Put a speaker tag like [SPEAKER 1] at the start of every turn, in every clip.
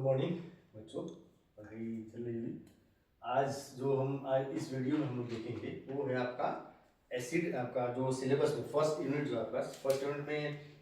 [SPEAKER 1] Morning बच्चों, पढ़ाई चल रही हुई। आज इस वीडियो में हम लोग देखेंगे वो है आपका एसिड। आपका जो सिलेबस में फर्स्ट यूनिट जो आपका फर्स्ट यूनिट में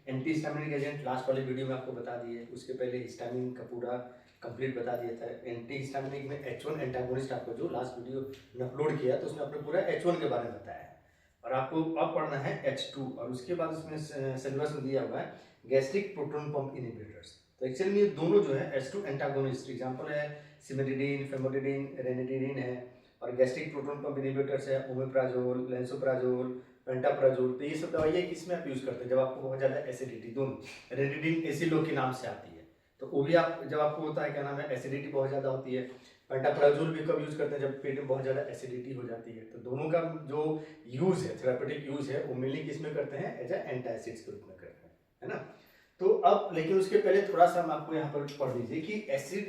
[SPEAKER 1] एंटी हिस्टामिनिक एजेंट लास्ट वाले वीडियो में आपको बता दिए। उसके पहले हिस्टामिन का पूरा कंप्लीट बता दिया था। एंटी हिस्टामिनिक में H1 एंटागोनिस्ट आपको जो लास्ट वीडियो में अपलोड किया तो उसमें आपने पूरा H1 के बारे में बताया है और आपको अब पढ़ना है H2 और उसके बाद उसमें सिलेबस में दिया हुआ है गैस्ट्रिक प्रोटॉन पंप इनहिबिटर्स। तो एक्चुअली में ये दोनों जो है H2 एंटागोनिस्ट एग्जांपल है सिमेटिडिन, फेमोटिडिन, रेनिटिडिन है और गैस्ट्रिक प्रोटॉन पंप इनहिबिटर्स है ओमेप्राजोल, लेंसोप्राजोल, पेंटाप्राजोल। तो ये सब दवाइयाँ किसमें आप यूज़ करते हैं जब आपको बहुत ज़्यादा एसिडिटी, दोनों रेनिटिडिन एसिलो के नाम से आती है तो वो भी आप जब आपको होता है क्या नाम है एसिडिटी बहुत ज़्यादा होती है। पेंटाप्राजोल भी कब यूज़ करते हैं जब पेट में बहुत ज़्यादा एसिडिटी हो जाती है। तो दोनों का जो यूज़ है थेरापेटिक यूज़ है वो मेनली किसमें करते हैं एज ए एंटासिड्स के रूप में करते हैं, है ना। तो अब लेकिन उसके पहले थोड़ा सा हम आपको यहाँ पर पढ़ लीजिए कि एसिड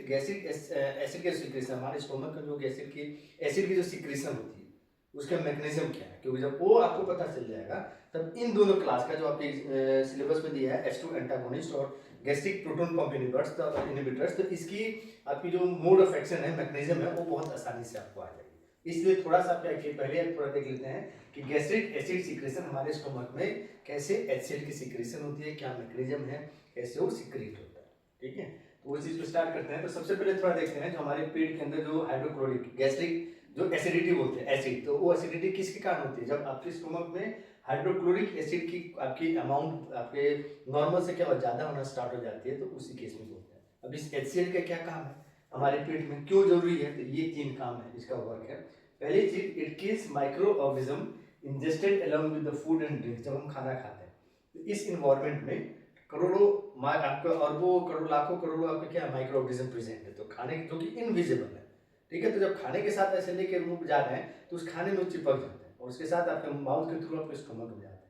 [SPEAKER 1] के सिक्रेशन हमारे स्टोमक का जो एसिड की जो सिक्रेशन होती है उसका मैकेनिज्म क्या है, क्योंकि जब वो आपको पता चल जाएगा तब इन दोनों क्लास का जो आपके सिलेबस में दिया है H2 एंटागोनिस्ट और गैस्ट्रिक प्रोटॉन पंप इनहिबिटर्स तो इसकी आपकी जो मोड ऑफ एक्शन है मैकेनिज्म है वो बहुत आसानी से आपको आ जाएगी। इसलिए थोड़ा सा पहले थोड़ा देख लेते हैं कि गैस्ट्रिक एसिड सिक्रेशन हमारे स्टोमक में कैसे एसिड की सिक्रेशन होती है, क्या मैकेनिज्म है, कैसे वो सिक्रेट होता है। ठीक है, तो वो चीज को स्टार्ट करते हैं। तो सबसे पहले थोड़ा देखते हैं जो हमारे पेट के अंदर जो हाइड्रोक्लोरिक गैस्ट्रिक जो एसिडिटी बोलते हैं एसिड, तो वो एसिडिटी किसके कारण होती है जब आपके स्टोमक में हाइड्रोक्लोरिक एसिड की आपकी अमाउंट आपके नॉर्मल से क्या ज्यादा होना स्टार्ट हो जाती है तो उसी केस में होता है। अब इस HCl का क्या काम है हमारे पेट में, क्यों जरूरी है, तो ये 3 काम है इसका वर्क है। पहली चीज it kills micro organism ingested along with the food and drink. जब हम खाना खाते हैं तो इस इन्वायरमेंट में करोड़ों आपका अरबों करोड़ लाखों करोड़ों आपके क्या माइक्रो ऑर्गेनिज्म प्रेजेंट है, तो खाने जो कि इनविजिबल है। ठीक है, तो जब खाने के साथ ऐसे लेके मुंह जा रहे हैं तो उस खाने में चिपक जाते हैं और उसके साथ आपके माउथ के थ्रू आपके स्टोमक में जाते हैं।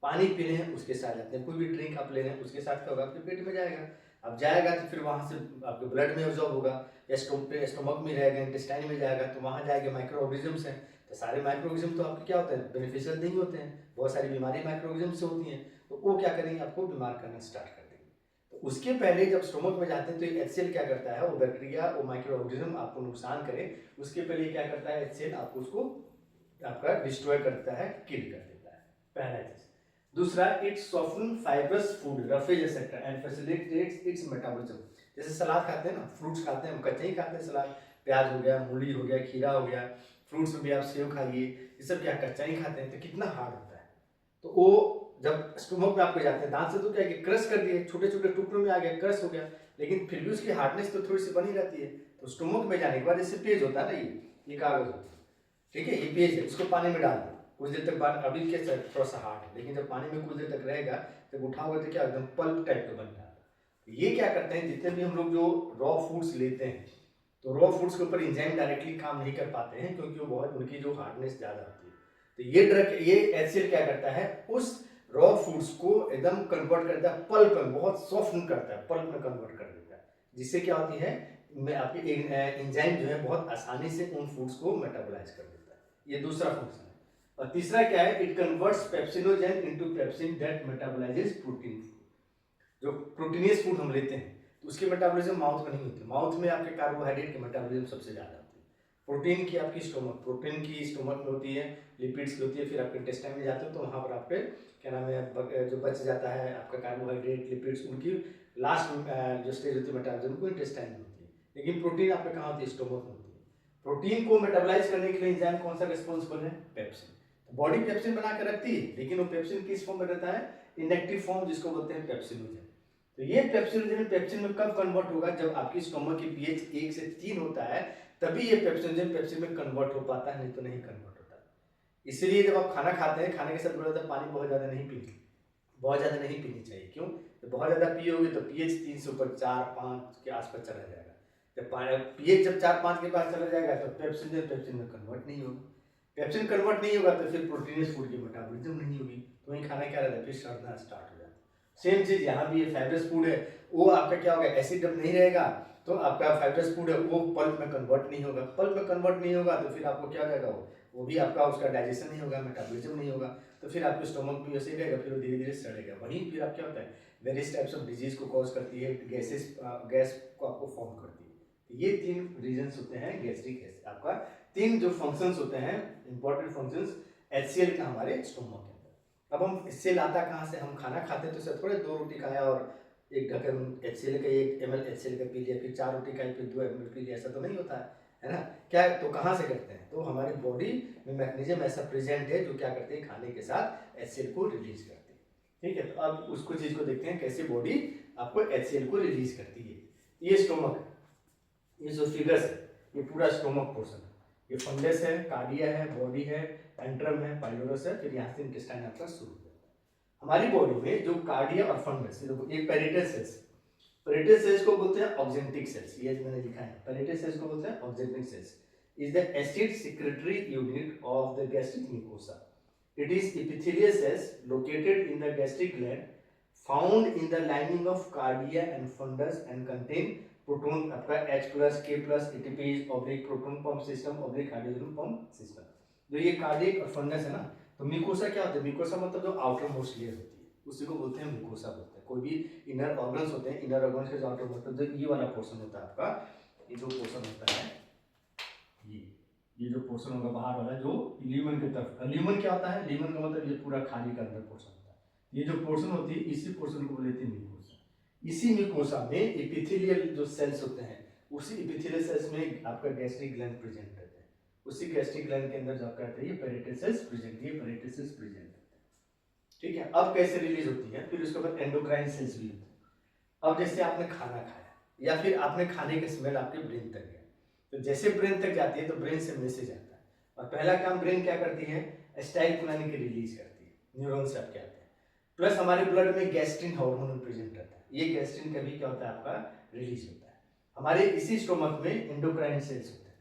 [SPEAKER 1] पानी पी रहे हैं उसके साथ जाते हैं, कोई भी ड्रिंक आप ले रहे हैं उसके साथ क्या होगा आपके पेट में जाएगा। अब जाएगा तो फिर वहां से आपके ब्लड में ऑब्जॉर्ब होगा या स्टोमक में रहेगा, इंटेस्टाइन में जाएगा तो वहां जाएगा माइक्रो ऑर्गेनिजम्स हैं। तो सारे माइक्रो ऑर्गेनिज्म तो आपके क्या होते हैं बेनिफिशियल नहीं होते हैं, बहुत सारी बीमारी माइक्रो ऑर्गेनिज्म से होती हैं तो वो क्या करेंगे आपको बीमार करना स्टार्ट कर देंगे। तो उसके पहले जब स्टोमक में जाते हैं तो HCl क्या करता है वो बैक्टीरिया वो माइक्रो ऑर्गेनिज्म आपको नुकसान करे उसके पहले क्या करता है HCl आपको उसको आपका डिस्ट्रॉय करता है, किल कर देता है, पहला चीज। दूसरा it soften fibrous food roughage etcetera and facilitates it's metabolism. जैसे सलाद खाते हैं ना, फ्रूट्स खाते हैं, हम कच्चे ही खाते हैं सलाद, प्याज हो गया, मूली हो गया, खीरा हो गया, फ्रूट्स में भी आप सेव खाइए, ये सब क्या कच्चा ही खाते हैं तो कितना हार्ड होता है। तो वो जब स्टोमक में आपको जाते हैं दांत से तो क्या क्रश कर दिए, छोटे छोटे टुकड़ों में आ गया, क्रश हो गया, लेकिन फिर भी उसकी हार्डनेस तो थोड़ी सी बनी रहती है। तो स्टोमक में जाने के बाद जैसे पेज होता है ना, ये कागज होता है, ठीक है, ये पेज है, इसको पानी में डाल दो कुछ देर तक बाद, अभी क्या थोड़ा सा हार्ड है लेकिन जब पानी में कुछ देर तक रहेगा जब उठाओगे तो क्या एकदम पल्प टाइप का बन जाता है। ये क्या करते हैं जितने भी हम लोग जो रॉ फूड्स लेते हैं तो रॉ फूड्स के ऊपर इंजाइम डायरेक्टली काम नहीं कर पाते हैं क्योंकि वो बहुत उनकी जो हार्डनेस ज़्यादा होती है। तो ये HCl क्या करता है उस रॉ फूड्स को एकदम कन्वर्ट करता है पल्प में, बहुत सॉफ्ट करता है, पल्प में कन्वर्ट कर देता है, जिससे क्या होती है आपकी एंजाइम जो है बहुत आसानी से उन फूड्स को मेटाबोलाइज कर देता है। ये दूसरा फंक्शन है। और तीसरा क्या है it converts pepsinogen into pepsin that metabolises protein. जो प्रोटीनियस फूड हम लेते हैं तो उसकी मेटाबॉलिज्म माउथ में नहीं होती, माउथ में आपके कार्बोहाइड्रेट की मेटाबॉलिज्म सबसे ज़्यादा होती है। प्रोटीन की आपकी प्रोटीन की स्टोमक में होती है, लिपिड्स की होती है, फिर आपके इंटेस्टाइन में जाते हो तो वहाँ पर आपके क्या नाम है जो बच जाता है आपका कार्बोहाइड्रेट लिपिड्स, उनकी लास्ट जो स्टेज होती है मेटाबॉलिज्म को इंटेस्टाइन में होती है, लेकिन प्रोटीन आपके कहाँ होती है स्टोमक में होती है। प्रोटीन को मेटाबोलाइज करने के लिए एंजाइम कौन सा रिस्पॉन्सिबल है पेप्सिन। बॉडी पेप्सिन बना कर रखती है लेकिन वो पेप्सिन किस फॉर्म में रहता है इनएक्टिव फॉर्म जिसको बोलते हैं पेप्सिनोजेन। तो ये पेप्सिन में कब कन्वर्ट होगा जब आपकी स्टोमक की pH 1 से 3 होता है तभी ये पेप्सिनोजेन पेप्सिन में कन्वर्ट हो पाता है, नहीं तो नहीं कन्वर्ट होता। इसीलिए जब आप खाना खाते हैं खाने के साथ बोला जाता है पानी बहुत ज़्यादा नहीं पीनी, बहुत ज़्यादा नहीं पीनी चाहिए। क्यों, जब बहुत ज़्यादा पियोगे तो pH 3 से ऊपर 4-5 के आसपास चला जाएगा। जब pH जब 4-5 के पास चला जाएगा तो पेप्सिन में कन्वर्ट नहीं होगा, पेप्सिन कन्वर्ट नहीं होगा तो फिर प्रोटीनियस फूड की मेटाबॉलिज्म नहीं होगी, तो वही खाना क्या रहता है फिर सड़ना स्टार्ट हो जाता है। सेम चीज यहाँ भी फाइब्रस फूड है, वो आपका क्या होगा एसिड जब नहीं रहेगा तो आपका फाइब्रस फूड है वो पल्प में कन्वर्ट नहीं होगा, पल्प में कन्वर्ट नहीं होगा तो फिर आपको क्या हो जाएगा वो भी आपका उसका डाइजेशन नहीं होगा, मेटाबॉलिज्म नहीं होगा, तो फिर आपके स्टोमक भी वैसे ही रहेगा, फिर वो धीरे धीरे सड़ेगा। वहीं फिर आप क्या होता है वेरियस टाइप्स ऑफ डिजीज को कॉज करती है, गैस को आपको फॉर्म करती है। ये 3 रीजन्स होते हैं गैस्ट्रिक एसिड, आपका 3 जो फंक्शंस होते हैं इंपॉर्टेंट फंक्शंस HCl का हमारे स्टोमक के अंदर। अब हम HCl आता कहाँ से, हम खाना खाते तो सर थोड़े 2 रोटी खाया और 1 ढक्कन HCl का 1 ml HCl का पी लिया, फिर 4 रोटी खाई फिर 2 ml पी लिया, ऐसा तो नहीं होता है ना। क्या तो कहाँ से करते हैं, तो हमारी बॉडी में मैकेनिज्म ऐसा प्रेजेंट है जो क्या करते हैं, खाने के साथ HCl को रिलीज करते हैं। ठीक है, तो अब उसको चीज को देखते हैं कैसे बॉडी आपको HCl को रिलीज करती है। ये स्टोमक, ये जो फिगर्स है ये पूरा स्टोमक पोर्शन है, ये फंडस है, कार्डिया है, बॉडी है, एंट्रम है, पाइलोरस है, फिर यहाँ से इंटेस्टाइन आपका शुरू हो जाता है। हमारी बॉडी में जो कार्डिया और फंडस, ये पेरिटल सेल्स, पेरिटल सेल्स को बोलते हैं ऑक्जेंटिक सेल्स, ये मैंने लिखा है, पेरिटल सेल्स को बोलते हैं oxyntic cells, is the acid secretory unit of the gastric mucosa. It is epithelial cells located in the gastric gland, found in the lining of cardia and fundus and contain proton आपका H plus K plus ATPase oblique proton pump system oblique hydrogen pump system। जो ये cardiac और funds है ना, तो mucosa क्या होता है, म्यूकोसा मतलब जो आउटर मोस्ट लेयर होती है उसी को बोलते हैं म्यूकोसा बोलते हैं। कोई भी इनर ऑर्गन्स होते हैं, इनर ऑर्गन्स के जो आउटर मोस्ट जो ये वाला पोर्शन होता है आपका, ये जो पोर्शन होता है ये जो पोर्शन होगा बाहर वाला जो ल्यूमन की तरफ, ल्यूमन क्या होता है, ल्यूमन का मतलब ये पूरा खाली का अंदर पोर्शन होता है, ये जो पोर्शन होती है इसी पोर्शन को बोलते हैं म्यूकोसा। इसी म्यूकोसा में एपिथेलियल जो सेल्स होते हैं, उसी एपिथेलियल सेल्स में आपका गैस्ट्रिक ग्लैंड प्रेजेंट रहते हैं, उसी गैस्ट्रिक ग्लैंड के अंदर जब कहते हैं ये पेरिटल सेल्स प्रेजेंट, ये पेरिटल सेल्स प्रेजेंट रहते हैं। ठीक है, अब कैसे रिलीज होती है, फिर उसके बाद एंडोक्राइन सेल्स भी होते हैं। अब जैसे आपने खाना खाया या फिर आपने खाने के स्मेल आपके ब्रेन तक गया, तो जैसे ब्रेन तक जाती है तो ब्रेन से मैसेज आता है, और पहला काम ब्रेन क्या करती है, एसिटाइलकोलाइन की रिलीज करती है, न्यूरॉन से आपके आते हैं। प्लस हमारे ब्लड में गैस्ट्रिन हार्मोन प्रेजेंट रहता है, ये गैस्ट्रिन कभी क्या होता है आपका रिलीज होता है। हमारे इसी स्टोमक में एंडोक्राइन सेल्स होते हैं,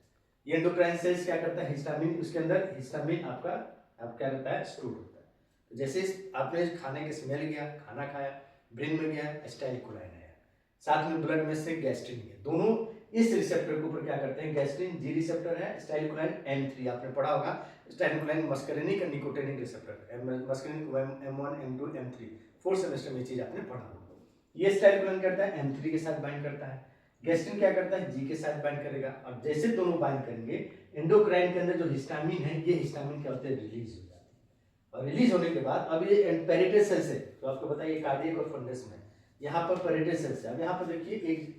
[SPEAKER 1] ये एंडोक्राइन सेल्स क्या करता है, हिस्टामिन, उसके अंदर हिस्टामिन आपका क्या रहता है, स्टोर होता है। तो जैसे आपने खाने के स्मेल गया, खाना खाया, ब्रेन में गया, एसिटाइलकोलाइन आया, साथ में ब्लड में से गैस्ट्रिन गया, दोनों इस रिसेप्टर के ऊपर क्या करते हैं, गैस्ट्रिन जी रिसेप्टर है, एसिटाइलकोलाइन M3 आपने पढ़ा होगा, एसिटाइलकोलाइन मस्करिनिक और निकोटिनिक रिसेप्टर है, muscarinic M1 M2 M3 4th semester में चीज आपने पढ़ा होगा। ये एसिटाइलकोलाइन करता है M3 के साथ बाइंड करता है, गैस्ट्रिन क्या करता है, G के साथ बाइंड करेगा, और जैसे दोनों बाइंड करेंगे एंडोक्राइन के अंदर जो हिस्टामिन है, ये हिस्टामिन क्या होता है, रिलीज हो जाती है। और रिलीज होने के बाद अब ये पेरिटल सेल्स है, तो आपको बताइए कार्डियक और फंडस में यहाँ पर पेरिटल सेल्स है। अब यहाँ पर देखिए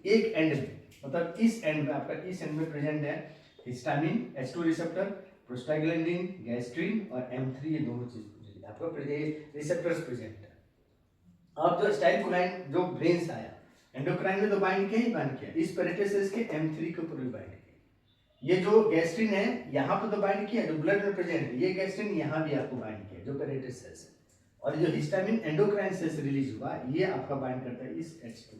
[SPEAKER 1] एक एंड में, मतलब इस एंड में आपका, इस एंड में प्रेजेंट है histamine, H2 receptor, prostaglandin, gastrin और M3, ये दोनों चीज आपका रिसेप्टर्स प्रेजेंट है। अब जो एसिटाइलकोलाइन जो ब्रेन से आया, एंडोक्राइन में तो बाइंड किया ही बाइंड किया, इस पेरिटल सेल्स के M3 के ऊपर भी बाइंड किया। ये जो गैस्ट्रिन है यहाँ पर तो बाइंड किया, जो ब्लड में प्रेजेंट है, ये गैस्ट्रिन यहाँ भी आपको बाइंड किया, जो पेरिटल सेल्स है। और जो हिस्टामिन एंडोक्राइन सेल्स रिलीज हुआ, ये आपका बाइंड करता है इस H2।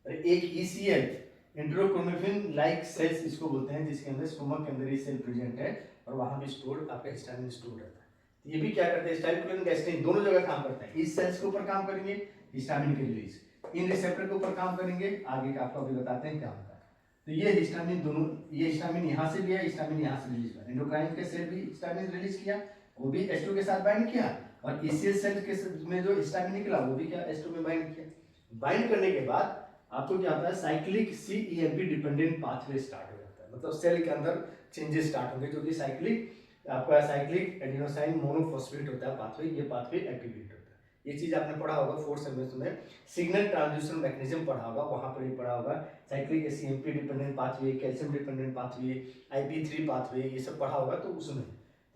[SPEAKER 1] और एक ECL इंट्रोक्रोमेफिन लाइक सेल्स इसको बोलते हैं, जिसके अंदर स्टोमक के अंदर ये सेल प्रेजेंट है और वहां भी स्टोर आपका हिस्टामिन स्टोर रहता है। तो ये भी क्या करते हैं, एसिटाइलकोलाइन गैस्ट्रिन दोनों जगह काम करते हैं, इस सेल्स के ऊपर काम करेंगे हिस्टामिन की रिलीज, इन रिसेप्टर के ऊपर काम करेंगे, आगे का आपको अभी बताते हैं क्या होता है। तो ये हिस्टामिन दोनों, ये हिस्टामिन यहाँ से भी है, हिस्टामिन यहाँ से रिलीज हुआ, एंडोक्राइन के सेल भी हिस्टामिन रिलीज किया, वो भी H2 के साथ बाइंड किया, और ECL सेल के में जो हिस्टामिन निकला वो भी क्या H2 में बाइंड किया। बाइंड करने के बाद आपको क्या होता है, cyclic CEMP dependent pathway start हो जाता है, मतलब सेल के अंदर चेंजेस स्टार्ट होंगे, जो कि साइक्लिक आपका साइक्लिक एडेनोसाइन मोनोफॉस्फेट होता है पाथवे, ये पाथवे एक्टिवेट होता है। ये चीज आपने पढ़ा होगा 4th सेमेस्टर में, सिग्नल ट्रांसड्यूसर मैकेनिज्म पढ़ा होगा, वहां पर ही पढ़ा होगा, cyclic CEMP dependent pathway, calcium dependent pathway, IP3 pathway, ये सब पढ़ा होगा। तो उसमें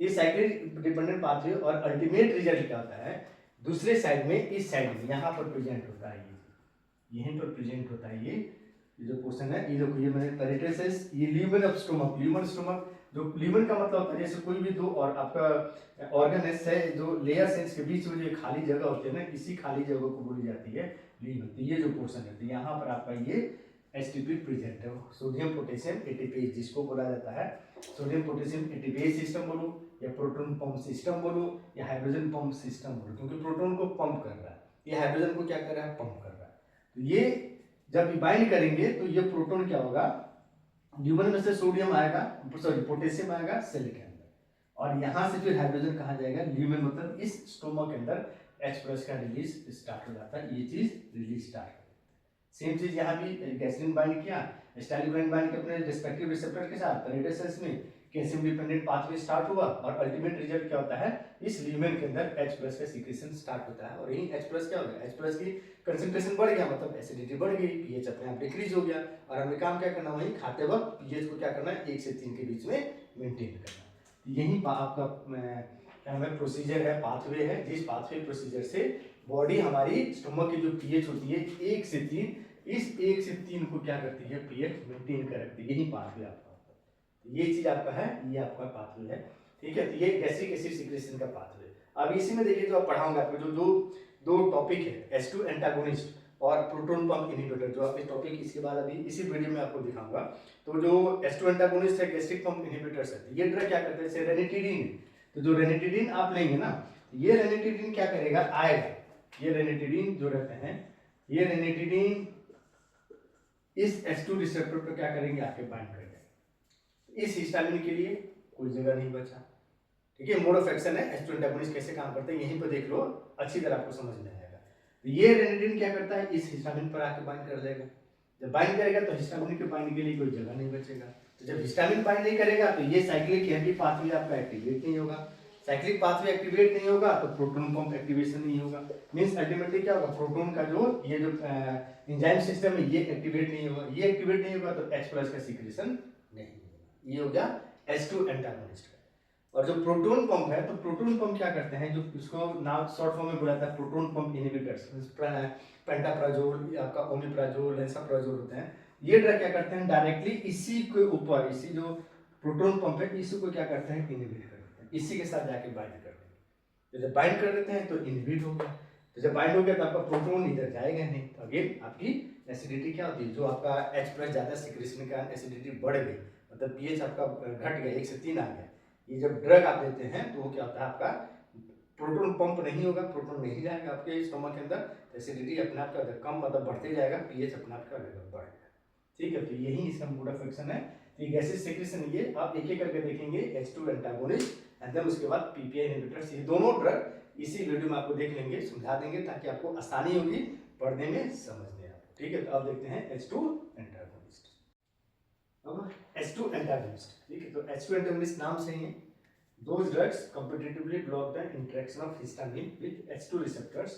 [SPEAKER 1] ये साइक्लिक डिपेंडेंट पाथवे और अल्टीमेट रिजल्ट क्या होता है, दूसरे साइड में, इस साइड में यहाँ पर प्रेजेंट होता है, यहीं पर प्रेजेंट होता है ये जो पोर्शन है, ये देखो, ये मैंने पेरिटल सेल्स, ये lumen of stomach, lumen stomach, जो ल्यूमन का मतलब होता है जैसे कोई भी दो और आपका ऑर्गन है, जो लेयर सेल्स के बीच में जो खाली जगह होती है ना, इसी खाली जगह को बोली जाती है ल्यूमन। तो ये जो पोर्शन है, तो यहाँ पर आपका ये HTP प्रेजेंट है, सोडियम पोटेशियम एटीपेज जिसको बोला जाता है, सोडियम पोटेशियम एटीपेज सिस्टम बोलो या प्रोटॉन पंप सिस्टम बोलो या हाइड्रोजन पंप सिस्टम बोलो, क्योंकि प्रोटॉन को पंप कर रहा है, ये हाइड्रोजन को क्या कर रहा है, पंप कर रहा है। तो ये जब बाइंड करेंगे तो ये प्रोटॉन क्या होगा, ल्यूमन में से सोडियम आएगा, सॉरी पोटेशियम आएगा सेल के अंदर, और यहाँ से फिर हाइड्रोजन कहाँ जाएगा, ल्यूमन, मतलब इस स्टोमक के अंदर H+ का रिलीज स्टार्ट हो जाता है, ये चीज रिलीज स्टार्ट हो जाता है। सेम चीज यहाँ भी गैस्ट्रिन बाइंड किया, एसिटाइलकोलाइन बाइंड के अपने रिस्पेक्टिव रिसेप्टर के साथ पैरेटल सेल्स में कैल्शियम डिपेंडेंट पाथवे स्टार्ट हुआ और अल्टीमेट रिजल्ट क्या होता है, इस ल्यूमेन के अंदर H+ का सीक्रेशन स्टार्ट होता है और यही H+ क्या हो गया, H+ की कंसंट्रेशन बढ़ गया, मतलब एसिडिटी बढ़ गई, पीएच अपने आप डिक्रीज हो गया और हमें काम क्या करना, वही खाते वक्त पीएच को क्या करना है 1 से 3 के बीच में मेंटेन करना। यही आपका क्या नाम है प्रोसीजर है, पाथवे है, जिस पाथवे प्रोसीजर से बॉडी हमारी स्टमक की जो पीएच होती है 1 से 3, इस 1 से 3 को क्या करती है पीएच मेंटेन कर रखती है, यही पाथवे आपका, ये चीज आपका है, ये आपका पाथवे है, ठीक है। तो ये गैस्ट्रिक एसिड सीक्रेशन का पाथवे। अब इसी में देखिए जो आप पढ़ाऊंगा आपको जो दो टॉपिक है H2 एंटागोनिस्ट और प्रोटॉन पंप इनहिबिटर, जो आपके टॉपिक इसके बाद अभी इसी वीडियो में आपको दिखाऊंगा। तो जो H2 एंटागोनिस्ट है, गैस्ट्रिक पंप इनहिबिटर्स है, ये ड्रग क्या करते हैं, जैसे रेनिटिडीन, तो जो रेनिटिडीन आप लेंगे ना, ये रेनिटिडीन क्या करेगा, आएगा, ये रेनिटिडीन जो रहते हैं, ये रेनिटिडीन इस H2 रिसेप्टर पर क्या करेंगे, आपके बाइंड कर देंगे। इस हिस्टामिन के लिए कोई जगह नहीं बचा, ठीक है। मोड ऑफ एक्शन है, H2 एंटागोनिस्ट कैसे काम करते हैं यहीं पर देख लो, अच्छी तरह आपको समझ में आएगा। तो ये रेनिटिडीन क्या करता है, इस हिस्टामिन पर आके बाइंड कर लेगा, जब बाइंड करेगा तो हिस्टामिन के बाइंड के लिए कोई जगह नहीं बचेगा, तो जब हिस्टामिन बाइंड नहीं करेगा तो ये साइक्लिक हेवी पाथवे आपका एक्टिवेट नहीं होगा, साइक्लिक पाथवे एक्टिवेट नहीं होगा तो प्रोटॉन पंप एक्टिवेशन नहीं होगा, मींस अल्टीमेटली क्या होगा, प्रोटॉन का जो ये जो एंजाइम सिस्टम है ये एक्टिवेट नहीं होगा, ये एक्टिवेट नहीं होगा तो H+ का सीक्रेशन नहीं होगा। ये हो गया H2 एंटागोनिस्ट का। और जो प्रोटॉन पंप है, तो प्रोटॉन पंप क्या करते हैं, जो इसको नाम शॉर्ट फॉर्म में बोला जाता है प्रोटॉन पंप इनहिबिटर्स, पेंटाप्राजोल, आपका ओमिप्राजोल, लेंसाप्राजोल होते हैं, ये ड्रग क्या करते हैं डायरेक्टली इसी के ऊपर, इसी जो प्रोटॉन पंप है इसी को क्या करते हैं इनहिबिट कर देते हैं, इसी के साथ जाके बाइंड कर देते हैं। तो जब बाइंड कर देते हैं तो इनहिबिट हो गया, तो जब बाइंड हो गया तो आपका प्रोटॉन इधर जाएगा नहीं, तो अगेन आपकी एसिडिटी क्या होती है, जो आपका H+ ज्यादा सीक्रेशन के कारण एसिडिटी बढ़ गई, मतलब पीएच आपका घट गया, 1 से 3 आ गया। ये जब ड्रग आप देते हैं तो वो क्या होता है, आपका प्रोटॉन पंप नहीं होगा, प्रोटॉन नहीं जाएगा आपके स्टमक के अंदर, तो एसिडिटी अपने आप क्या कम, मतलब बढ़ते जाएगा, पीएच अपने आप क्या बढ़ेगा, ठीक है। तो यही इसका मोड ऑफ एक्शन है। तो गैसेज सीक्रेशन ये आप एक एक करके देखेंगे, H2 एंटागोनिस्ट एंड देन उसके बाद PPI इनहिबिटर्स, ये दोनों ड्रग इसी वीडियो में आपको देख लेंगे, समझा देंगे ताकि आपको आसानी होगी पढ़ने में, समझने आपको, ठीक है। तो अब देखते हैं H2 एंटागोनिस्ट। अब H2 एंटागोनिस्ट, ठीक है, तो H2 एंटागोनिस्ट नाम से ही those drugs competitively block the interaction of histamine with H2 receptors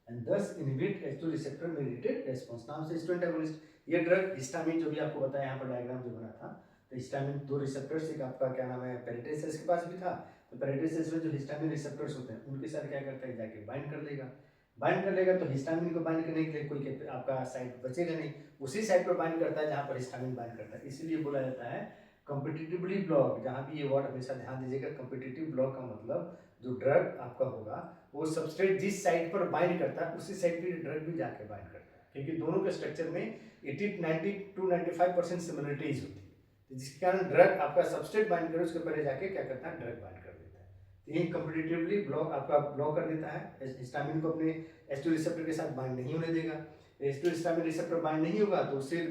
[SPEAKER 1] and thus inhibit H2 receptor mediated response। नाम से H2 एंटागोनिस्ट, ये ड्रग हिस्टामिन जो भी आपको बताया यहाँ पर डायग्राम जो बना था, तो हिस्टामिन 2 रिसेप्टर्स, एक आपका क्या नाम है पैरेटल सेल्स के पास भी था, तो पैरेटल सेल्स में जो हिस्टामिन रिसेप्टर्स होते हैं उनके साथ क्या करता है, जाके बाइंड कर लेगा, बाइंड कर लेगा तो हिस्टामिन को बाइंड करने के लिए कोई आपका साइट बचेगा नहीं, उसी साइट पर बाइंड करता है जहाँ पर हिस्टामिन बाइंड करता है, इसीलिए बोला जाता है कॉम्पिटिटिवली ब्लॉक। जहाँ भी ये वर्ड हमेशा ध्यान दीजिएगा, कॉम्पिटिटिव ब्लॉक का मतलब जो ड्रग आपका होगा वो सबस्ट्रेट जिस साइट पर बाइंड करता है उसी साइट पे ड्रग भी जाके बाइंड करता है, क्योंकि दोनों के स्ट्रक्चर में 90 to 95% सिमिलरिटीज होती है, तो जिसके कारण ड्रग आपका सबस्ट्रेट बाइंड करे उसके पहले जाके क्या करता है, ड्रग बाइंड कर देता है। तो ये कॉम्पिटिटिवली ब्लॉक आपका ब्लॉक कर देता है, हिस्टामिन को अपने H2 रिसेप्टर के साथ बाइंड नहीं होने देगा, H2 हिस्टामिन रिसेप्टर बाइंड नहीं होगा तो उससे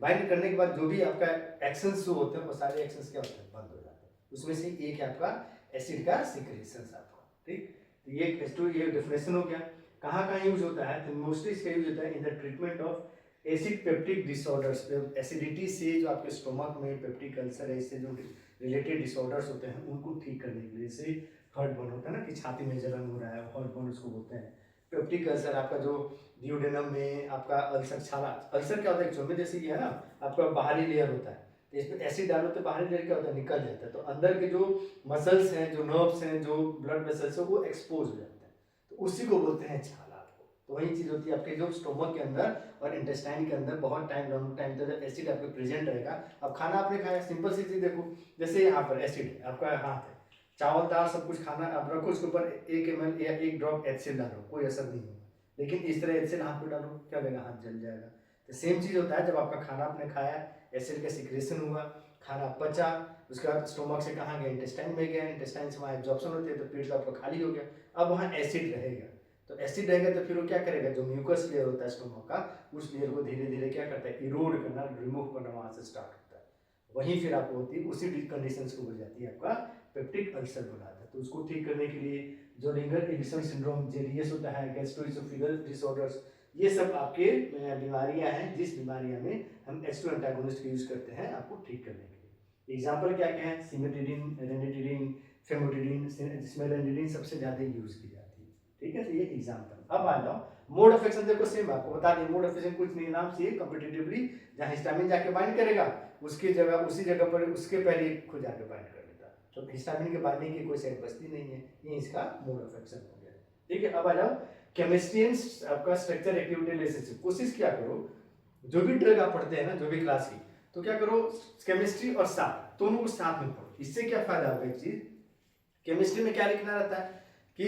[SPEAKER 1] बाइंड करने के बाद जो भी आपका एक्शंस जो होते हैं वो सारे एक्शंस क्या होते हैं, बंद हो जाते हैं, उसमें से एक है आपका एसिड का सीक्रेशन आपका, ठीक। तो ये H2 ये डेफिनेशन हो गया। कहाँ कहाँ यूज होता है, तो मोस्टली इसका यूज होता है in the treatment of acid peptic disorders, acidity से जो आपके स्टोमक में पेप्टिक अल्सर है, इससे जो रिलेटेड डिसऑर्डर्स होते हैं उनको ठीक करने के लिए, जैसे हर्ट बर्न होता है ना कि छाती में जलन हो रहा है, हर्ट बर्न उसको बोलते हैं। पेप्टिक अल्सर आपका जो डिओडेनम में आपका अल्सर, छाला अल्सर क्या होता है एक्चुअल में, जैसे ये है ना आपका बाहरी लेयर होता है, तो इसमें एसिड डालो तो बाहरी लेयर क्या होता है, निकल जाता है, तो अंदर के जो मसल्स हैं, जो नर्व्स हैं, जो ब्लड वेसल्स हैं वो एक्सपोज हो जाते हैं, तो उसी को बोलते हैं छाला। तो वही चीज होती है आपके जो स्टोमक के अंदर और इंटेस्टाइन के अंदर बहुत लॉन्ग टाइम तक एसिड आपके प्रेजेंट रहेगा। अब खाना आपने खाया, सिंपल सी चीज देखो, जैसे यहाँ पर एसिड आपका हाथ है, चावल दाल सब कुछ खाना आप रखो, उसके ऊपर 1 ml या 1 ड्रॉप HCl डालो, कोई असर नहीं होगा, लेकिन इस तरह HCl हाथ पे डालो क्या होगा, हाथ जल जाएगा। तो सेम चीज होता है, जब आपका खाना आपने खाया, एसिड का सिक्रेशन हुआ, खाना पचा, उसके बाद स्टोमक से कहाँ गया, इंटेस्टाइन में गया, इंटेस्टाइन से वहाँ एब्जॉर्प्शन होती है तो पेट तो आपका खाली हो गया, अब वहाँ एसिड रहेगा, तो एसिड रहेगा तो फिर वो क्या करेगा, जो म्यूकस लेयर होता है स्टोमक का, उस लेयर को धीरे धीरे क्या करता है, इरोड करना, रिमूव करना वहाँ से स्टार्ट होता है, वहीं फिर आपको होती है उसी कंडीशंस को हो जाती है आपका पेप्टिक अल्सर बनाता है। तो उसको ठीक करने के लिए जो रिंगर एलिसन सिंड्रोम JDS होता है, गैस्ट्रोइसोफेगल डिसऑर्डर्स, ये सब आपके बीमारियां हैं जिस बीमारियां में हम H2 एंटागोनिस्ट का यूज करते हैं आपको ठीक करने के लिए। एग्जाम्पल क्या क्या है, सिमेटिडिन, रेनिटिडिन, फेमोटिडिन, जिसमें रेनिटिडिन सबसे ज्यादा यूज की जाती है। ठीक है, तो ये एग्जाम्पल। अब आ जाओ मोड ऑफ एक्शन, देखो सेम आपको बता दें, मोड ऑफ एक्शन कुछ नहीं, नाम से कॉम्पिटिटिवली जहां हिस्टामिन जाके बाइंड करेगा उसकी जगह उसी जगह पर उसके पहले खुद जाके बाइंड कर लेता, तो हिस्टामिन के बाइंडिंग की कोई साइड बचती नहीं है, ये इसका मोड ऑफ एक्शन हो गया। ठीक है, अब आ जाओ केमिस्ट्री एंड आपका स्ट्रक्चर एक्टिविटी रिलेशनशिप। कोशिश क्या करो, जो भी ड्रग आप पढ़ते हैं ना, जो भी क्लास की, तो क्या करो केमिस्ट्री और साथ दोनों को साथ में पढ़ो। इससे क्या फायदा होगा, एक चीज केमिस्ट्री में क्या लिखना रहता है कि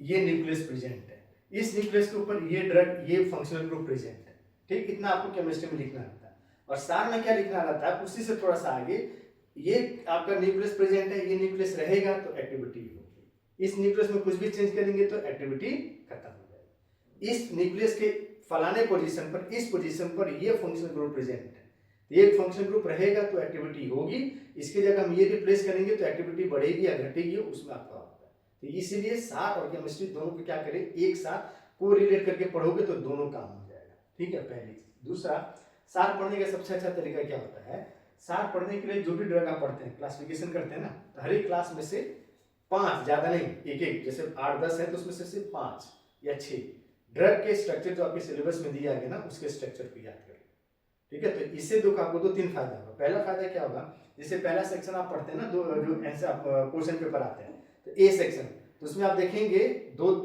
[SPEAKER 1] ये न्यूक्लियस प्रेजेंट है, इस न्यूक्लियस के ऊपर ये ड्रग, ये फंक्शनल ग्रुप प्रेजेंट है। ठीक, इतना आपको केमिस्ट्री में लिखना रहता है। और सार में क्या लिखना रहता है, उसी से थोड़ा सा आगे, ये आपका न्यूक्लियस प्रेजेंट है, ये न्यूक्लियस रहेगा तो एक्टिविटी होगी, इस न्यूक्लियस में कुछ भी चेंज करेंगे तो एक्टिविटी खत्म हो जाएगी। इस न्यूक्लियस के फलाने पोजीशन पर, इस पोजीशन पर ये फंक्शनल ग्रुप प्रेजेंट है, ये फंक्शनल ग्रुप रहेगा तो एक्टिविटी होगी, इसकी जगह हम ये रिप्लेस करेंगे तो एक्टिविटी बढ़ेगी या घटेगी, उसमें आपका होता है। तो इसीलिए सार और केमिस्ट्री दोनों को क्या करें, एक साथ को रिलेट करके पढ़ोगे तो दोनों काम हो जाएगा। ठीक है, पहली चीज। दूसरा, सार पढ़ने का सबसे अच्छा तरीका क्या होता है, सार पढ़ने के लिए जो भी ड्रग आप पढ़ते हैं, क्लासिफिकेशन करते हैं ना, तो हर एक क्लास में से 5, ज्यादा नहीं, एक एक, जैसे 8-10 है तो उसमें से सिर्फ 5 या 6 ड्रग के स्ट्रक्चर जो आपके सिलेबस में दिया गया ना, उसके स्ट्रक्चर को याद करें। ठीक है, तो इससे आपको 2-3 फायदा होगा। पहला फायदा क्या होगा, जैसे पहला सेक्शन आप पढ़ते हैं ना, जो आंसर क्वेश्चन पेपर आते हैं, तो ए सेक्शन, तो उसमें आप देखेंगे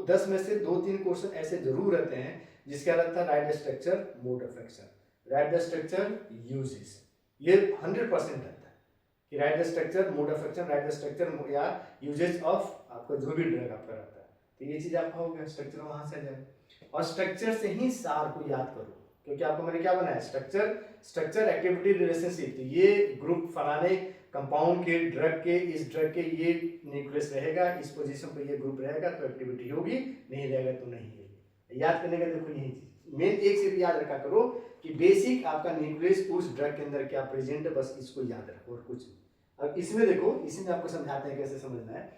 [SPEAKER 1] 10 में से 2-3 क्वेश्चन ऐसे जरूर रहते हैं जिसका रहता है right the structure, mode of action, right the structure, uses, ये 100% रहता है कि right the structure, mode of action, right the structure या यूजेस ऑफ आपका जो भी ड्रग आपका रहता है। तो ये चीज आपका हो गया, स्ट्रक्चर वहां से आ जाएगा। और स्ट्रक्चर से ही सार को याद करो, क्योंकि आपको मैंने क्या बनाया, स्ट्रक्चर एक्टिविटी रिलेशनशिप, तो ये ग्रुप फलाने कंपाउंड के, ड्रग के, इस ड्रग के ये न्यूक्लियस रहेगा, इस पोजीशन पर ये ग्रुप रहेगा तो एक्टिविटी होगी, नहीं रहेगा तो नहीं है। याद करने का देखो यही चीज मेन, एक चीज याद रखा करो कि बेसिक आपका न्यूक्लियस उस ड्रग के अंदर क्या प्रेजेंट है, बस इसको याद रखो और कुछ नहीं। अब इसमें देखो, इसी में आपको समझाते हैं कैसे समझना है।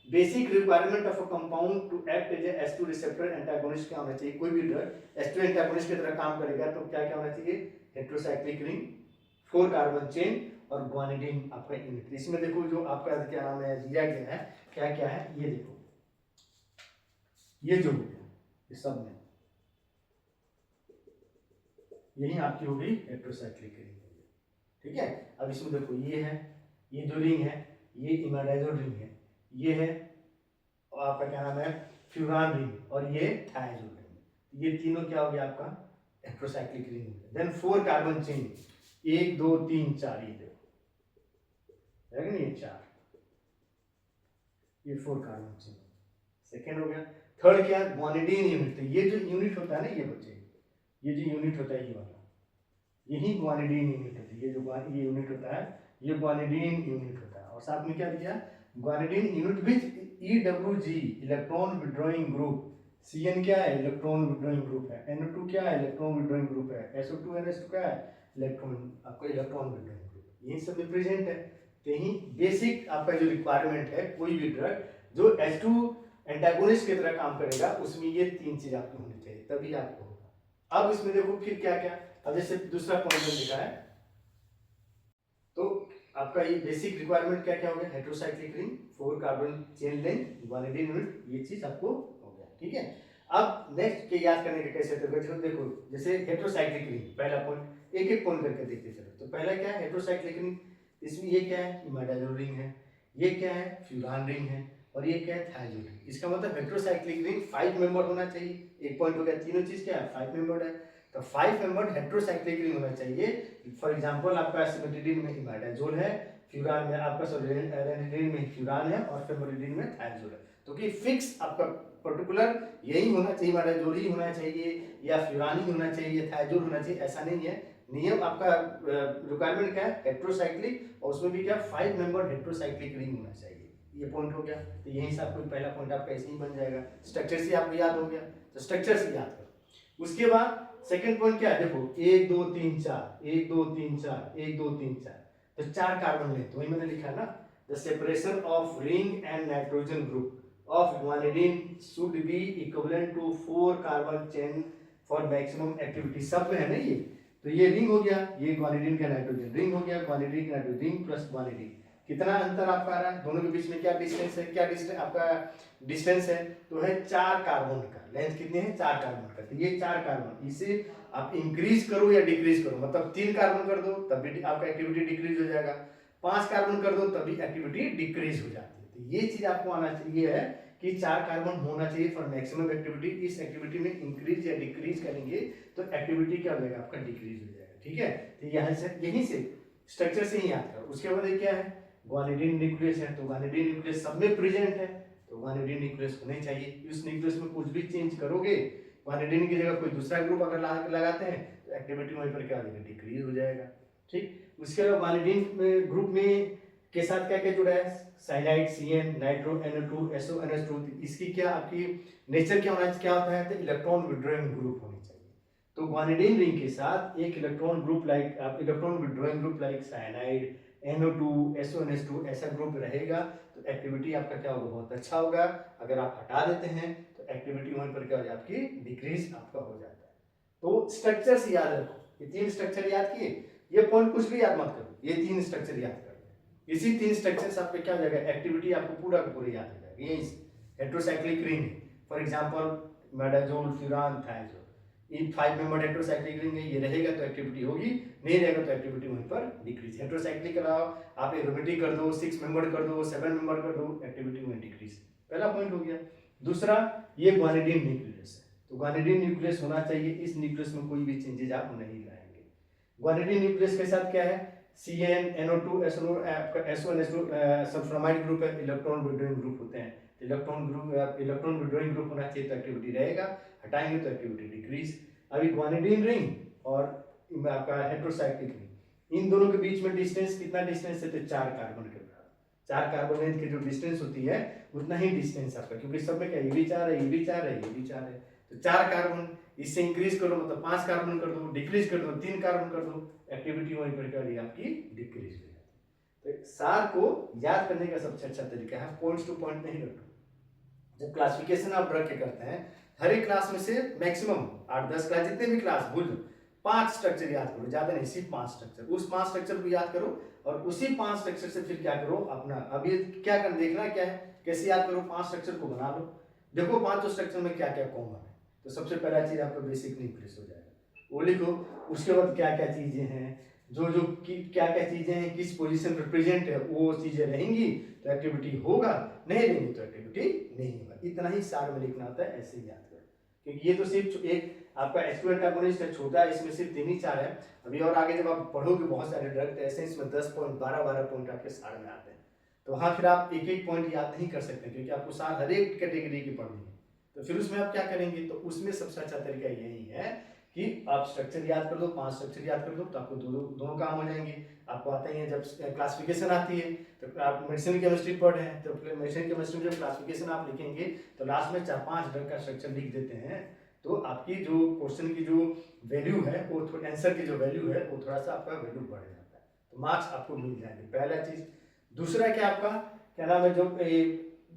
[SPEAKER 1] Basic requirement of a compound to act as a H2 receptor antagonist क्या होना चाहिए, कोई भी ड्रग H2 एंटागोनिस्ट की तरह काम करेगा तो क्या क्या होना चाहिए, हेटेरोसाइक्लिक रिंग, 4 कार्बन चेन और ग्वानिडीन आपका यूनिट। इसमें देखो जो आपका क्या नाम है दिया गया है, क्या क्या है, ये देखो, ये जो हो गया, ये सब में यही आपकी हो गई हेटेरोसाइक्लिक रिंग। ठीक है, अब इसमें देखो ये है, ये जो रिंग है ये इमाडाइजोल रिंग है, ये है और आपका क्या नाम है फ्यूरान रिंग, और ये थायजोल रिंग, ये तीनों क्या हो गया आपका हेटेरोसाइक्लिक रिंग हो गया। देन 4 कार्बन चेन, 1 2 3 4, ये देखो है ना, ये 4, ये 4 कार्बन चेन, सेकेंड हो गया। थर्ड क्या, ग्वानिडीन यूनिट, तो ये जो यूनिट होता है ना, ये बच्चे, ये जो यूनिट होता है ये वाला, यही ग्वानिडीन यूनिट होती है, ये जो ये यूनिट होता है ये ग्वानिडीन यूनिट होता है। और साथ में क्या दिया, guanidine unit which EWG electron withdrawing group, CN क्या है, इलेक्ट्रॉन विड्रॉइंग ग्रुप है, NO2 क्या है, इलेक्ट्रॉन विड्रॉइंग ग्रुप है, SO2 NH2 क्या है, इलेक्ट्रॉन आपका इलेक्ट्रॉन विड्रॉइंग ग्रुप, यही सब में प्रेजेंट है। तो यही बेसिक आपका जो रिक्वायरमेंट है, कोई भी ड्रग जो H2 एंटागोनिस्ट की तरह काम करेगा उसमें ये 3 चीज आपको होनी चाहिए, तभी आपको होगा। अब इसमें देखो फिर क्या क्या, अब जैसे दूसरा पॉइंट लिखा है, तो आपका ये बेसिक रिक्वायरमेंट क्या क्या हो गया, heterocyclic ring, 4 carbon chain length, guanidine unit, ये चीज आपको हो गया। ठीक है, अब नेक्स्ट के याद करने का कैसे होगा, देखो जैसे हेटेरोसाइक्लिक रिंग, पहला पॉइंट एक एक पॉइंट करके देखते चलो। तो पहला क्या है हेटेरोसाइक्लिक रिंग, इसमें ये क्या है इमाडाइजोल रिंग है, ये क्या है फ्यूरान रिंग है, और ये क्या है थायजोल रिंग। इसका मतलब हेटेरोसाइक्लिक रिंग 5 मेंबर होना चाहिए, एक पॉइंट हो गया, तीनों चीज क्या है 5 मेंबर है, तो 5 मेंबर हेटेरोसाइक्लिक रिंग होना चाहिए। फॉर एग्जांपल आपका सिमेटिडिन में इमाडाइजोल है, फ्यूरान में आपका रेनिडिन में फ्यूरान है, और फेमोरिडिन में थायजोल है। तो कि फिक्स आपका पर्टिकुलर यही होना चाहिए, इमाडाइजोल ही होना चाहिए या फ्यूरान ही होना चाहिए, थायजोल होना चाहिए, ऐसा नहीं है। नियम आपका रिक्वायरमेंट क्या है हेटेरोसाइक्लिक, और उसमें भी क्या 5 मेंबर हेटेरोसाइक्लिक रिंग होना चाहिए, ये पॉइंट हो गया। तो यही से आपको पहला पॉइंट आपका ऐसे ही बन जाएगा, स्ट्रक्चर से आपको याद हो गया, तो स्ट्रक्चर से याद करो। उसके बाद सेकंड पॉइंट क्या है, देखो 1 2 3 4, 1 2 3 4, 1 2 3 4, तो 4 कार्बन लेते, वही मैंने लिखा है ना, the separation of ring and nitrogen group of guanidine should be equivalent to 4 carbon chain for maximum activity, सब में है ना ये। तो ये रिंग हो गया, ये ग्वानिडीन का नाइट्रोजन रिंग हो गया, ग्वानिडीन का नाइट्रोजन रिंग प्लस ग्वानिडीन। कितना अंतर आपका आ रहा है दोनों के बीच में, क्या डिस्टेंस है, क्या डिस्टेंस आपका डिस्टेंस है, तो है 4 कार्बन का। लेंथ कितनी है, 4 कार्बन का। तो ये 4 कार्बन, इसे आप इंक्रीज करो या डिक्रीज करो, मतलब 3 कार्बन कर दो तब भी आपका एक्टिविटी डिक्रीज हो जाएगा, 5 कार्बन कर दो तभी एक्टिविटी डिक्रीज हो जाती है। तो ये चीज आपको आना चाहिए है कि 4 कार्बन होना चाहिए फॉर मैक्सिमम एक्टिविटी। इस एक्टिविटी में इंक्रीज या डिक्रीज करेंगे तो एक्टिविटी क्या हो जाएगा, आपका डिक्रीज हो जाएगा। ठीक है, तो यहाँ से यहीं से स्ट्रक्चर से ही याद करो। उसके बाद ये क्या है, ग्वानिडीन न्यूक्लियस है, तो ग्वानिडीन न्यूक्लियस सब में प्रेजेंट है, तो ग्वानिडीन न्यूक्लियस होने चाहिए। इस न्यूक्लियस में कुछ भी चेंज करोगे, ग्वानिडीन की जगह कोई दूसरा ग्रुप अगर लगाते हैं तो एक्टिविटी वहीं पर क्या हो जाएगा, डिक्रीज हो जाएगा। ठीक, उसके अलावा ग्वानिडीन ग्रुप में के साथ क्या क्या जुड़ा है, cyanide, CN, nitro, NO2, SO, NH2। इसकी क्या आपकी नेचर क्या होना, क्या होता है, तो इलेक्ट्रॉन विड्रॉइंग ग्रुप होनी चाहिए। तो ग्वानिडीन रिंग के साथ एक electron group like electron withdrawing group like cyanide, NO2, SO, NH2 ऐसा ग्रुप रहेगा तो एक्टिविटी आपका क्या होगा, बहुत अच्छा होगा। अगर आप हटा देते हैं तो एक्टिविटी वहीं पर क्या हो जाए, आपकी डिक्रीज आपका हो जाता है। तो स्ट्रक्चर से याद रखो, ये 3 स्ट्रक्चर याद किए, ये पॉइंट कुछ भी याद मत करो, ये 3 स्ट्रक्चर याद कर लो। इसी 3 स्ट्रक्चर से आपका क्या हो जाएगा, एक्टिविटी आपको पूरा का पूरा याद हो जाएगा। ये हेटेरोसाइक्लिक रिंग है, for example imidazole, furan, thiazole, इन 5 मेंबर हेटेरोसाइक्लिक रिंग है, ये रहेगा तो एक्टिविटी होगी, नहीं रहेगा तो एक्टिविटी वहीं पर डिक्रीज। हेटेरोसाइक्लिक के अलावा आप एरोमेटिक कर दो, 6 मेंबर कर दो, 7 मेंबर कर दो, एक्टिविटी वहीं डिक्रीज। पहला पॉइंट हो गया। दूसरा, ये ग्वानिडीन न्यूक्लियस है, तो ग्वानिडीन न्यूक्लियस होना चाहिए, इस न्यूक्लियस में कोई भी चेंजेस आप नहीं लाएंगे। ग्वानिडीन न्यूक्लियस के साथ क्या है, CN, NO2, SO, NH2 sulphonamide group है, इलेक्ट्रॉन विड्रॉइंग ग्रुप होते हैं। इलेक्ट्रॉन विड्रॉइंग ग्रुप होना चाहिए तो एक्टिविटी रहेगा, हटाएंगे तो एक्टिविटी डिक्रीज। अभी ग्वानिडीन रिंग और आपका हेटेरोसाइक्लिक रिंग, इन दोनों के बीच में डिस्टेंस कितना डिस्टेंस है, तो 4 कार्बन के बराबर। 4 कार्बन लेंथ की जो डिस्टेंस होती है उतना ही डिस्टेंस आपका, क्योंकि सब में क्या, ये भी 4 है, ये भी 4 है, ये भी 4 है, तो 4 कार्बन, इससे इंक्रीज करो मतलब 5 कार्बन कर दो, डिक्रीज कर दो 3 कार्बन कर दो, एक्टिविटी वहीं पर क्या रही आपकी, डिक्रीज हो जाती है। तो सार को याद करने का सबसे अच्छा तरीका है पॉइंट्स टू पॉइंट नहीं रखो। जब क्लासिफिकेशन आप रख के करते हैं, हर एक क्लास में से मैक्सिमम 8-10 क्लास, जितने भी क्लास भूल 5 स्ट्रक्चर याद करो, ज्यादा नहीं, सिर्फ 5 स्ट्रक्चर। उस 5 स्ट्रक्चर को याद करो और उसी 5 स्ट्रक्चर से फिर क्या करो अपना, अभी क्या कर देखना क्या है, कैसे याद करो, 5 स्ट्रक्चर को बना लो, देखो 5 स्ट्रक्चर में क्या क्या कॉमन है। तो सबसे पहला चीज आपका बेसिक न्यूक्लियस हो जाएगा, वो लिखो। उसके बाद क्या क्या चीजें हैं, जो जो क्या क्या चीजें हैं, किस पोजीशन पर प्रेजेंट है, वो चीजें रहेंगी तो एक्टिविटी होगा, नहीं रहेंगी तो एक्टिविटी नहीं होगा। इतना ही सार में लिखना होता है, ऐसे ही याद करो, क्योंकि ये तो सिर्फ एक आपका H2 एंटागोनिस्ट है, छोटा है, इसमें सिर्फ 3 ही 4 है। अभी और आगे जब आप पढ़ोगे बहुत सारे ड्रग ऐसे, इसमें 10 पॉइंट 12 पॉइंट आपके सार में आते हैं, तो वहाँ फिर आप एक एक पॉइंट याद नहीं कर सकते, क्योंकि आपको सार हर एक कैटेगरी की पढ़नी है। तो फिर उसमें आप क्या करेंगे, तो उसमें सबसे अच्छा तरीका यही है कि आप स्ट्रक्चर याद कर दो, 5 स्ट्रक्चर याद कर दो, तो आपको दोनों काम हो जाएंगे। आपको आता ही है, जब क्लासिफिकेशन आती है तो आप मेडिसिन केमिस्ट्री पढ़ रहे हैं, तो मेडिसिन केमिस्ट्री में जब क्लासिफिकेशन आप लिखेंगे तो लास्ट में 4-5 ड्रग का स्ट्रक्चर लिख देते हैं, तो आपकी जो क्वेश्चन की जो वैल्यू है, वो आंसर की जो वैल्यू है, वो थोड़ा सा आपका वैल्यू बढ़ जाता है, तो मार्क्स आपको मिल जाएंगे, पहला चीज। दूसरा क्या आपका क्या नाम है, जो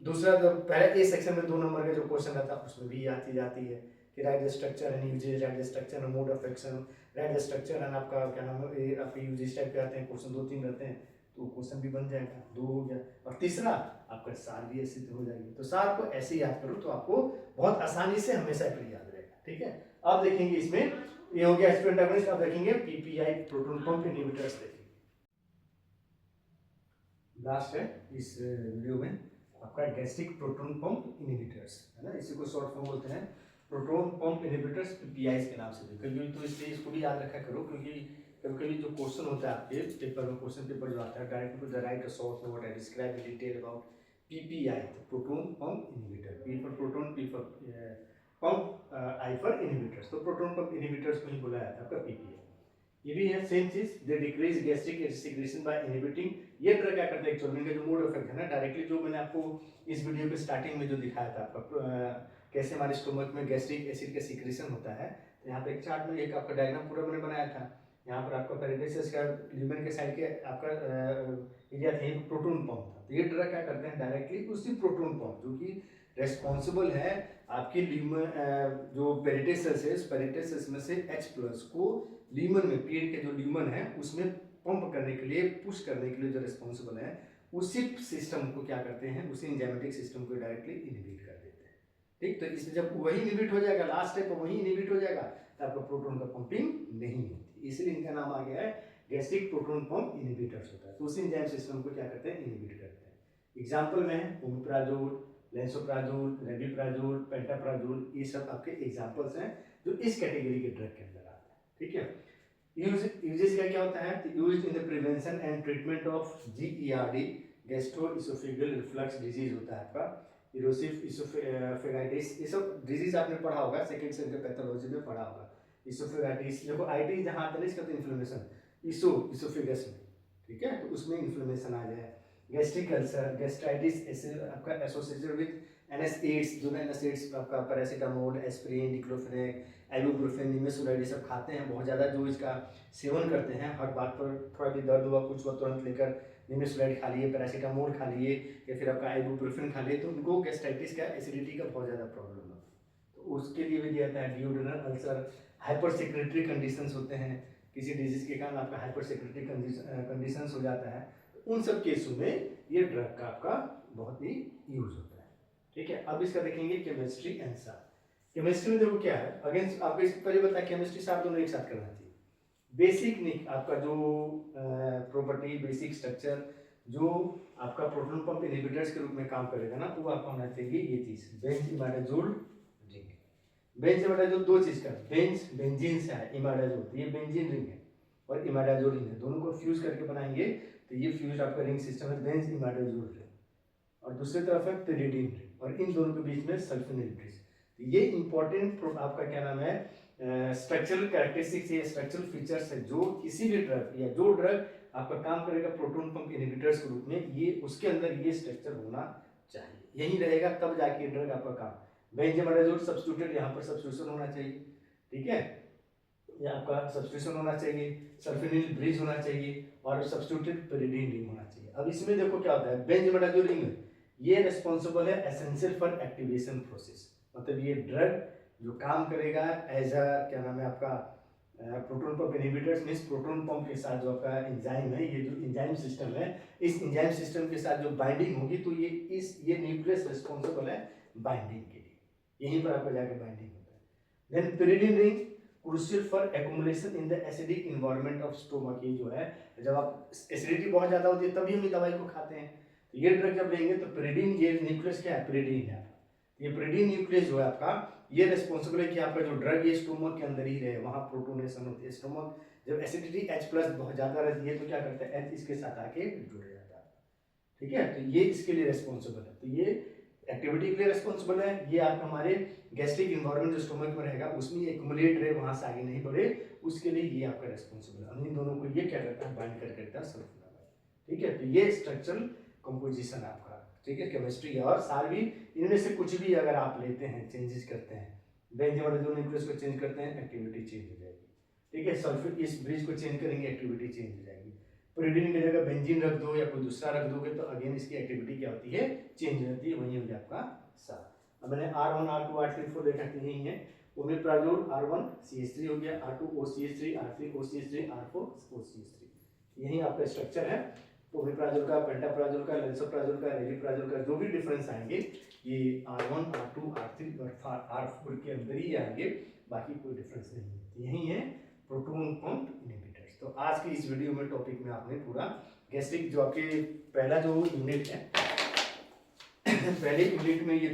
[SPEAKER 1] दूसरा जो पहले ए सेक्शन में 2 नंबर का जो क्वेश्चन रहता है उसमें भी आती जाती है कि right the structure and uses, right the structure and mode of action, right the structure and आपका क्या नाम है, आपके यूजेस टाइप के आते हैं क्वेश्चन, 2-3 रहते हैं, तो क्वेश्चन भी बन जाएगा, 2 हो गया। और तीसरा आपका सार भी ऐसे हो जाएगी। तो सार को ऐसे याद करो तो आपको बहुत आसानी से हमेशा याद रहेगा। ठीक है, अब देखेंगे इसमें, ये हो गया H2 एंटागोनिस्ट। अब देखेंगे PPI, प्रोटॉन पंप इनहिबिटर्स देखेंगे। लास्ट है इस वीडियो में आपका गैस्ट्रिक प्रोटॉन पंप इनहिबिटर्स, है ना, इसी को शॉर्ट फॉर्म बोलते हैं प्रोटॉन पंप इनहिबिटर्स, PPIs के नाम से। कभी तो इसलिए इसको भी याद रखा करो, क्योंकि कभी जो क्वेश्चन होता है आपके पेपर में, क्वेश्चन पेपर जो आता है, direct to the write short note I describe in detail about PPI, proton pump inhibitor, P for proton, P for pump, I for inhibitors. तो प्रोटॉन पंप इनहिबिटर्स को ही बोला जाता है आपका PPI। ये भी है सेम चीज, they decrease gastric secretion by inhibiting. ये ड्रग क्या करते हैं एक्चुअली, इनका जो मोड ऑफ एक्शन है ना, डायरेक्टली जो मैंने आपको इस वीडियो के स्टार्टिंग में जो दिखाया था आपका कैसे हमारे स्टोमक में गैस्ट्रिक एसिड का सीक्रेशन होता है, तो यहाँ पे एक चार्ट में एक आपका डायग्राम पूरा मैंने बनाया था। यहाँ पर आपका पेरिडेसिस का ल्यूमेन के साइड के आपका एरिया था, प्रोटॉन पंप था। तो ये ड्रग क्या करते हैं डायरेक्टली उसी प्रोटॉन पंप, जो कि रेस्पॉन्सिबल है आपके ल्यूमन जो पेरिटल सेल्स है, उस पेरिटल सेल्स में से H+ को ल्यूमन में, पेट के जो ल्यूमन है उसमें पंप करने के लिए, पुश करने के लिए जो रेस्पॉन्सिबल है, उसी सिस्टम को क्या करते हैं, उसी एंजाइमेटिक सिस्टम को डायरेक्टली इनहिबिट कर देते हैं। ठीक, तो इसमें जब वही इनहिबिट हो जाएगा, लास्ट स्टेप वही इनहिबिट हो जाएगा, तो आपका प्रोटॉन का पंपिंग नहीं होती, इसलिए इनका नाम आ गया है गैस्ट्रिक प्रोटॉन पंप इनहिबिटर्स होता है। तो उसी एंजाइम सिस्टम को क्या करते हैं, इनहिबिट करते हैं। एग्जांपल में ओमेप्राजोल, लेंसोप्राजोल, रेबिप्राजोल, पेंटाप्राजोल, ये सब आपके एग्जांपल्स हैं जो इस कैटेगरी के ड्रग के अंदर आते हैं। ठीक है, यूजेस का क्या होता है, used in the prevention and treatment of GERD, gastroesophageal reflux disease होता है आपका, इरोसिव इसोफेगाइटिस, ये सब डिजीज आपने पढ़ा होगा, सेकंड सेम के पैथोलॉजी में पढ़ा होगा। इसोफेगाइटिस, देखो आइटिस जहाँ आता है इसका तो इन्फ्लेमेशन इसोफेगस में, ठीक है, तो उसमें इन्फ्लेमेशन आ जाए। गैस्ट्रिक अल्सर, गैस्ट्राइटिस ऐसे आपका एसोसिएटेड विद NSAIDs, जो NSAIDs आपका paracetamol, aspirin, diclofenac, ibuprofen, nimesulide सब खाते हैं बहुत ज़्यादा, जो इसका सेवन करते हैं, हर बात पर थोड़ा भी दर्द हुआ कुछ हुआ तुरंत लेकर निमेसुलाइड खा लिए, पैरासीटामोल खा लिए, या फिर आपका आइबुप्रोफेन खा लिए, तो उनको गैस्ट्राइटिस का, एसिडिटी का बहुत ज़्यादा प्रॉब्लम है, तो उसके लिए भी दिया जाता है। डिओड्रेनल अल्सर, हाइपर सेक्रेटरी कंडीशंस होते हैं, किसी डिजीज के कारण आपका हाइपर सेक्रेटरी कंडीशंस हो जाता है, उन सब केसों में ये ड्रग का आपका बहुत ही यूज होता है। ठीक है, अब इसका देखेंगे केमिस्ट्री आंसर। केमिस्ट्री में देखो क्या है, अगेन आपको इससे पहले बताया केमिस्ट्री से आप दोनों एक साथ करना चाहिए। बेसिक आपका जो प्रॉपर्टी, बेसिक स्ट्रक्चर जो आपका प्रोटॉन पंप इनहिबिटर्स के रूप में काम करेगा ना, वो आपको होना चाहिए ये चीज, बेंज-इमाडाजोल रिंग। बेंज-इमाडाजोल दो चीज का, बेंज बेंजीन से है, इमाडाजोल तो ये बेंजीन रिंग है और इमाडाजोल रिंग है, दोनों को फ्यूज करके बनाएंगे तो ये फ्यूज आपका रिंग सिस्टम है, बेंज-इमाडाजोल रिंग, और दूसरी तरफ है पिरिडीन रिंग, और इन दोनों के बीच में सल्फोनिल ब्रिज। तो ये इंपॉर्टेंट आपका क्या नाम है, स्ट्रक्चरल कैरेक्टरिस्टिक्स या स्ट्रक्चरल फीचर्स है, जो किसी भी ड्रग या जो ड्रग आपका काम करेगा प्रोटॉन पंप इनहिबिटर्स के रूप में, ये उसके अंदर ये स्ट्रक्चर होना चाहिए, यही रहेगा तब जाके ड्रग आपका काम। बेंजोडाजोल सब्स्टिट्यूटेड, यहाँ पर सब्स्टिट्यूशन होना चाहिए, ठीक है, ये आपका सब्स्टिट्यूशन होना चाहिए, सल्फोनिल ब्रिज होना चाहिए, और सब्स्टिट्यूटेड पिरिडीन रिंग होना चाहिए। अब इसमें देखो क्या होता है, बेंजोडाजोल रिंग ये रिस्पॉन्सिबल है एसेंशियल फॉर एक्टिवेशन प्रोसेस, मतलब ये ड्रग जो काम करेगा एज अ क्या नाम है आपका proton pump inhibitors, means proton pump के साथ जो आपका एंजाइम है, ये जो एंजाइम सिस्टम है, इस एंजाइम सिस्टम के साथ जो बाइंडिंग होगी, तो ये न्यूक्लियस रिस्पॉन्सिबल है बाइंडिंग के लिए, यहीं पर आपका जाके बाइंडिंग होता है। Then pyridine ring crucial for accumulation in the acidic environment of stomach, ये जो है जब आप एसिडिटी बहुत ज्यादा होती है तभी हम दवाई को खाते हैं, तो ये ड्रग जब लेंगे तो पिरिडीन, ये न्यूक्लियस क्या है, पिरिडीन है, ये पिरिडीन न्यूक्लियस जो है आपका, ये रिस्पॉन्सिबल है कि आपका जो ड्रग ये स्टोमक के अंदर ही रहे, वहाँ प्रोटोनेशन होती है। स्टोमक जब एसिडिटी H+ बहुत ज़्यादा रहती है तो क्या करता है, H इसके साथ आके जुड़ जाता है, ठीक है, तो ये इसके लिए रिस्पॉन्सिबल है, तो ये एक्टिविटी के लिए रिस्पॉन्सिबल है। ये आप हमारे गैस्ट्रिक इन्वायरमेंट जो स्टोमक में रहेगा उसमें एक्युमुलेट रहे, वहाँ से आगे नहीं बढ़े, उसके लिए ये आपका रिस्पॉन्सिबल है। इन दोनों को ये क्या करता है, बाइंड कर करता है सल्फोनामाइड, ठीक है, तो ये स्ट्रक्चरल कंपोजिशन आपका, ठीक है, केमिस्ट्री और सारी इनमें से कुछ भी अगर आप लेते हैं, चेंजेस करते हैं, बेंजोडाजोल न्यूक्लियस को चेंज करते हैं, एक्टिविटी चेंज हो जाएगी, ठीक है, सल्फर इस ब्रिज को चेंज करेंगे, एक्टिविटी चेंज हो जाएगी। पिरिडीन की जगह बेंजीन रख दो या कोई दूसरा रख दोगे तो अगेन इसकी एक्टिविटी क्या होती है, चेंज हो जाती है, वही हो गया आपका साथ। अब मैंने R1 R2 R3 4 देखा कि यही है, ओमेप्राजोल R1 CH3 हो गया, R2 OCH3, R3 OCH3, R4 OCH3, यही आपका स्ट्रक्चर है। ओमेप्राजोल का, पेंटाप्राजोल का, लेंसोप्राजोल का, रेबिप्राजोल का जो भी डिफरेंस आएंगे ये R1 R2 R3 और R4 के अंदर ही आएंगे, बाकी कोई डिफरेंस नहीं है। यही है प्रोटॉन पंप इनहिबिटर्स। तो आज की इस वीडियो में टॉपिक में आपने पूरा गैस्ट्रिक जो आपके पहला जो यूनिट है पहले यूनिट में ये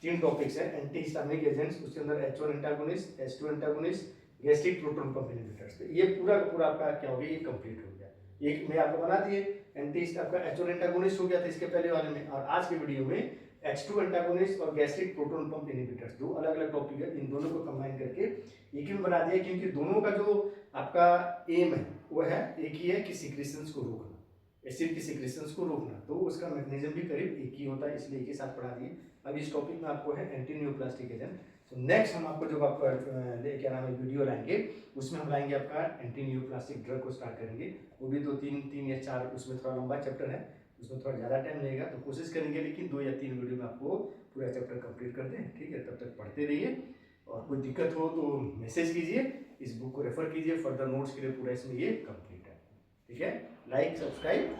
[SPEAKER 1] तीन टॉपिक्स है, एंटी हिस्टामिनिक एजेंट्स, उसके अंदर H1 antagonist, H2 antagonist, gastric proton pump inhibitors, ये पूरा का पूरा आपका क्या हो गया, ये कंप्लीट हो गया। एक मैं आपको बना दिए, एंटी आपका H1 एंटागोनिस्ट हो गया था इसके पहले वाले में, और आज के वीडियो में H2 एंटागोनिस्ट और गैस्ट्रिक प्रोटॉन पंप इनहिबिटर्स, दो अलग अलग टॉपिक है, इन दोनों को कंबाइन करके एक में बना दिया, क्योंकि दोनों का जो आपका एम है वो है एक ही है कि सिक्रेशंस को रोकना, एसिड की सिक्रेशंस को रोकना, तो उसका मैकेनिज्म भी करीब एक ही होता है, इसलिए एक ही साथ पढ़ा दिए। अब इस टॉपिक में आपको है एंटी न्यूप्लास्टिक एजेंट। तो नेक्स्ट हम आपको जो आपका क्या नाम है वीडियो लाएंगे, उसमें हम लाएंगे आपका एंटी न्यूप्लास्टिक ड्रग को स्टार्ट करेंगे, वो भी 2 3 या 4, उसमें थोड़ा लंबा चैप्टर है, उसमें थोड़ा ज़्यादा टाइम लगेगा, तो कोशिश करेंगे लेकिन 2 या 3 वीडियो में आपको पूरा चैप्टर कंप्लीट कर दें। ठीक है, तब तक पढ़ते रहिए और कोई दिक्कत हो तो मैसेज कीजिए, इस बुक को रेफर कीजिए, फर्दर नोट्स के लिए पूरा इसमें ये कंप्लीट है। ठीक है, लाइक सब्सक्राइब